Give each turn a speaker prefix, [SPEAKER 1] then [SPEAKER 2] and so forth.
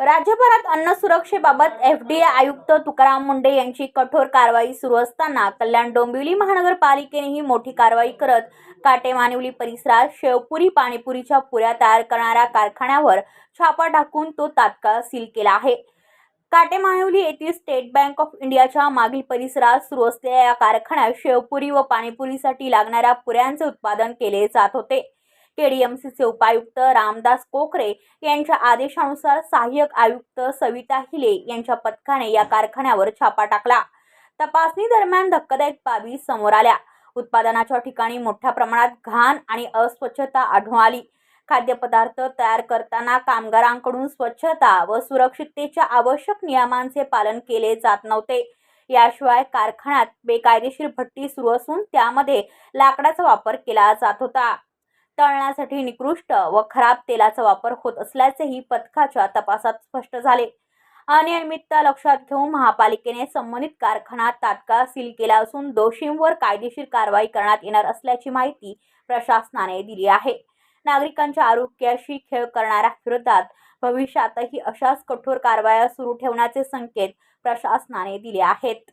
[SPEAKER 1] राज्यभरात अन्न सुरक्षेबाबत एफडीए आयुक्त तुकाराम मुंढे यांची कठोर कारवाई सुरू असताना कल्याण डोंबिवली महानगरपालिकेनेही मोठी कारवाई करत काटेमानिवली परिसरात शेवपुरी पाणीपुरीच्या पुऱ्या तयार करणाऱ्या कारखान्यावर छापा टाकून तो तात्काळ सील केला आहे। काटेमानिवली येथील स्टेट बँक ऑफ इंडियाच्या मागील परिसरात सुरू असलेल्या या कारखान्यात शेवपुरी व पाणीपुरीसाठी लागणाऱ्या पुऱ्यांचे उत्पादन केले जात होते। केडीएमसीचे उपायुक्त रामदास कोकरे यांच्या आदेशानुसार सहाय्यक आयुक्त सविता हिले यांच्या पथकाने या कारखान्यावर छापा टाकला। तपासणी दरम्यान धक्कादायक बाबी समोर आल्या। उत्पादनाच्या ठिकाणी मोठ्या प्रमाणात घाण आणि अस्वच्छता आढळून आली। खाद्यपदार्थ तयार करताना कामगारांकडून स्वच्छता व सुरक्षिततेच्या आवश्यक नियमांचे पालन केले जात नव्हते। याशिवाय कारखान्यात बेकायदेशीर भट्टी सुरू असून त्यामध्ये लाकडाचा वापर केला जात होता। तळण्यासाठी निकृष्ट व खराब तेलाचा वापर होत असल्याचेही पथकाच्या तपासात स्पष्ट झाले। अनियमितता लक्षात घेऊन महापालिकेने संबंधित कारखाना तात्काळ सील केला असून दोषींवर कायदेशीर कारवाई करण्यात येणार असल्याची माहिती प्रशासनाने दिली आहे। नागरिकांच्या आरोग्याशी खेळ करणाऱ्या विरोधात भविष्यातही अशाच कठोर कारवाया सुरू ठेवण्याचे संकेत प्रशासनाने दिले आहेत।